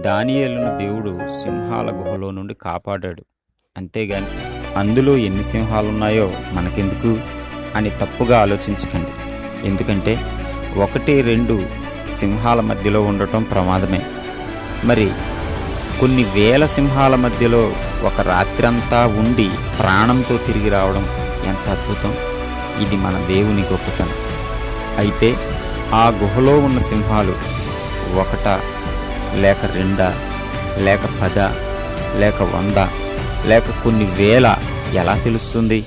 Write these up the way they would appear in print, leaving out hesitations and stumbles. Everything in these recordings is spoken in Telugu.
దానియేలును దేవుడు సింహాల గుహలో నుండి కాపాడాడు. అంతేగాని అందులో ఎన్ని సింహాలున్నాయో మనకెందుకు అని తప్పుగా ఆలోచించకండి. ఎందుకంటే 1-2 సింహాల మధ్యలో ఉండటం ప్రమాదమే. మరి కొన్ని వేల సింహాల మధ్యలో ఒక రాత్రంతా ఉండి ప్రాణంతో తిరిగి రావడం ఎంత అద్భుతం! ఇది మన దేవుని గొప్పతనం. అయితే ఆ గుహలో ఉన్న సింహాలు 1 లేక 2 లేక 10 లేక 100 లేక కొన్ని వేల ఎలా తెలుస్తుంది?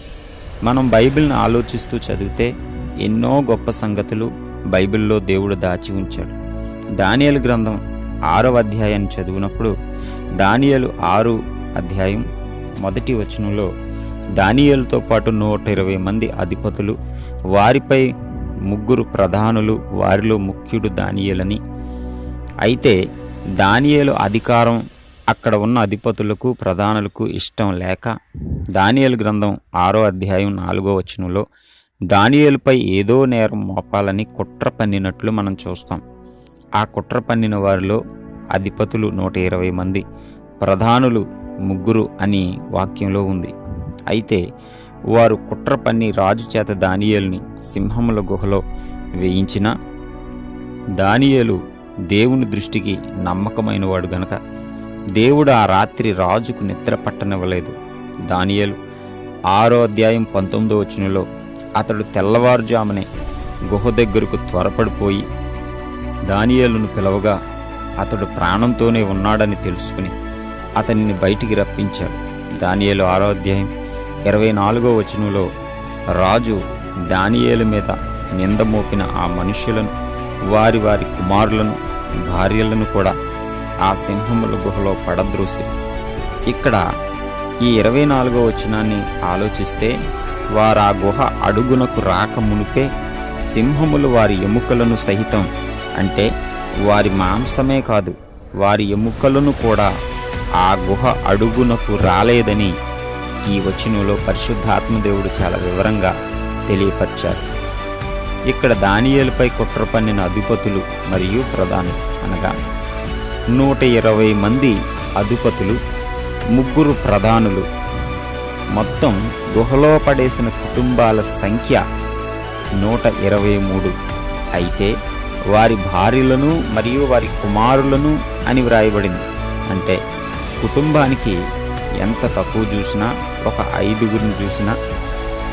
మనం బైబిల్ని ఆలోచిస్తూ చదివితే ఎన్నో గొప్ప సంగతులు బైబిల్లో దేవుడు దాచి ఉంచాడు. దానియేలు గ్రంథం 6వ అధ్యాయాన్ని చదివినప్పుడు దానియేలు 6 అధ్యాయం 1వ వచనంలో దానియేలుతో పాటు 120 మంది అధిపతులు, వారిపై 3 ప్రధానులు, వారిలో ముఖ్యుడు దానియేలని. అయితే దానియేలు అధికారం అక్కడ ఉన్న అధిపతులకు ప్రధానులకు ఇష్టం లేక దానియేలు గ్రంథం 6వ అధ్యాయం 4వ వచనంలో దానియేలుపై ఏదో నేరం మోపాలని కుట్ర పన్నినట్లు మనం చూస్తాం. ఆ కుట్ర పన్నిన వారిలో అధిపతులు 120 మంది, ప్రధానులు 3 అని వాక్యంలో ఉంది. అయితే వారు కుట్ర పన్ని రాజు చేత దానియేలుని సింహముల గుహలో వేయించిన దానియేలు దేవుని దృష్టికి నమ్మకమైనవాడు గనక దేవుడు ఆ రాత్రి రాజుకు నిద్ర పట్టనివ్వలేదు. దానియేలు 6వ అధ్యాయం 19వ వచనంలో అతడు తెల్లవారుజామునే గుహ దగ్గరకు త్వరపడిపోయి దానియేలును పిలవగా అతడు ప్రాణంతోనే ఉన్నాడని తెలుసుకుని అతనిని బయటికి రప్పించాడు. దానియేలు 6వ అధ్యాయం 24వ వచనంలో రాజు దానియేలు మీద నింద మోపిన ఆ మనుష్యులను, వారి వారి కుమారులను, భార్యలను కూడా ఆ సింహముల గుహలో పడద్రోసిరి. ఇక్కడ ఈ 24వ వచనాన్ని ఆలోచిస్తే వారు ఆ గుహ అడుగునకు రాక మునిపే సింహములు వారి ఎముకలను సహితం, అంటే వారి మాంసమే కాదు వారి ఎముకలను కూడా ఆ గుహ అడుగునకు రాలేదని ఈ వచనంలో పరిశుద్ధాత్మదేవుడు చాలా వివరంగా తెలియపరిచారు. ఇక్కడ దానియేలుపై కుట్ర పన్నిన అధిపతులు మరియు ప్రధానులు అనగా 120 మంది అధిపతులు, 3 ప్రధానులు, మొత్తం గుహలో పడేసిన కుటుంబాల సంఖ్య 123. అయితే వారి భార్యలను మరియు వారి కుమారులను అని వ్రాయబడింది. అంటే కుటుంబానికి ఎంత తక్కువ చూసినా, ఒక 5గురిని చూసినా,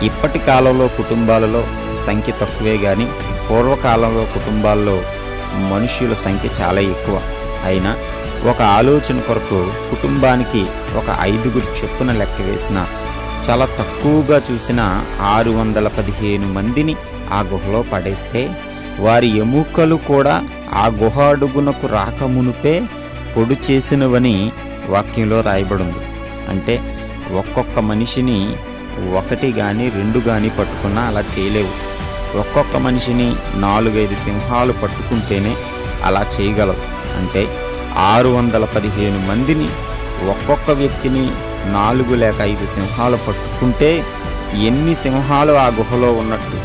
ఇప్పటి కాలంలో కుటుంబాలలో సంఖ్య తక్కువే కానీ పూర్వకాలంలో కుటుంబాల్లో మనుష్యుల సంఖ్య చాలా ఎక్కువ. అయినా ఒక ఆలోచన కొరకు కుటుంబానికి ఒక 5గురు చొప్పున లెక్క వేసిన చాలా తక్కువగా చూసిన 615 మందిని ఆ గుహలో పడేస్తే వారి ఎముకలు కూడా ఆ గుహ అడుగునకు రాకమునుపే పొడి చేసినవని వాక్యంలో రాయబడింది. అంటే ఒక్కొక్క మనిషిని 1 కానీ 2 కానీ పట్టుకున్నా అలా చేయలేవు. ఒక్కొక్క మనిషిని 4-5 సింహాలు పట్టుకుంటేనే అలా చేయగలవు. అంటే 615 మందిని, ఒక్కొక్క వ్యక్తిని 4 లేక 5 సింహాలు పట్టుకుంటే ఎన్ని సింహాలు ఆ గుహలో ఉన్నట్టు?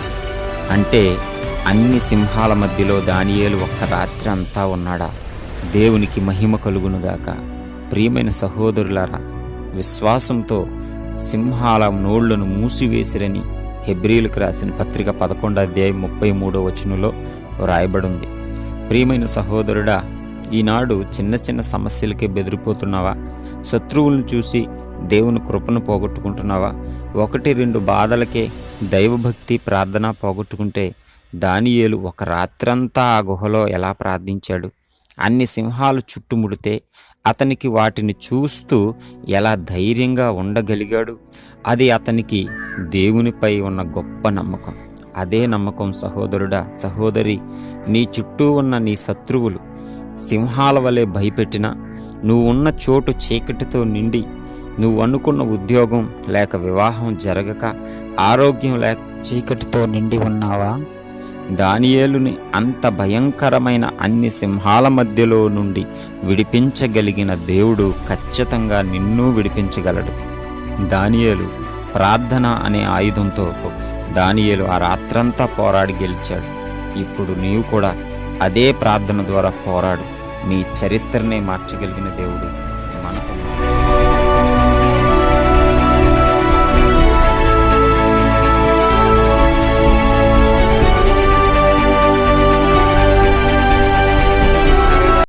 అంటే అన్ని సింహాల మధ్యలో దానియేలు ఒక్క రాత్రి అంతా ఉన్నాడా? దేవునికి మహిమ కలుగునుగాక. ప్రియమైన సహోదరులారా, విశ్వాసంతో సింహాల నోళ్లను మూసివేసిరని హెబ్రీయులకు రాసిన పత్రిక 11వ అధ్యాయం 33వ వచనంలో వ్రాయబడింది. ప్రియమైన సహోదరుడా, ఈనాడు చిన్న చిన్న సమస్యలకే బెదిరిపోతున్నావా? శత్రువులను చూసి దేవుని కృపను పోగొట్టుకుంటున్నావా? 1-2 బాధలకే దైవభక్తి ప్రార్థన పోగొట్టుకుంటే దానియేలు ఒక రాత్రంతా ఆ గుహలో ఎలా ప్రార్థించాడు? అన్ని సింహాలు చుట్టుముడితే అతనికి వాటిని చూస్తూ ఎలా ధైర్యంగా ఉండగలిగాడు? అది అతనికి దేవునిపై ఉన్న గొప్ప నమ్మకం. అదే నమ్మకం సహోదరుడా, సహోదరి, నీ చుట్టూ ఉన్న నీ శత్రువులు సింహాల వలె భయపెట్టినా, నువ్వు ఉన్న చోటు చీకటితో నిండి, నువ్వు అనుకున్న ఉద్యోగం లేక వివాహం జరగక, ఆరోగ్యం లేక చీకటితో నిండి ఉన్నావా? దానియేలుని అంత భయంకరమైన అన్ని సింహాల మధ్యలో నుండి విడిపించగలిగిన దేవుడు ఖచ్చితంగా నిన్ను విడిపించగలడు. దానియేలు ప్రార్థన అనే ఆయుధంతో దానియేలు ఆ రాత్రంతా పోరాడి గెలిచాడు. ఇప్పుడు నీవు కూడా అదే ప్రార్థన ద్వారా పోరాడు. మీ చరిత్రనే మార్చగలిగిన దేవుడు.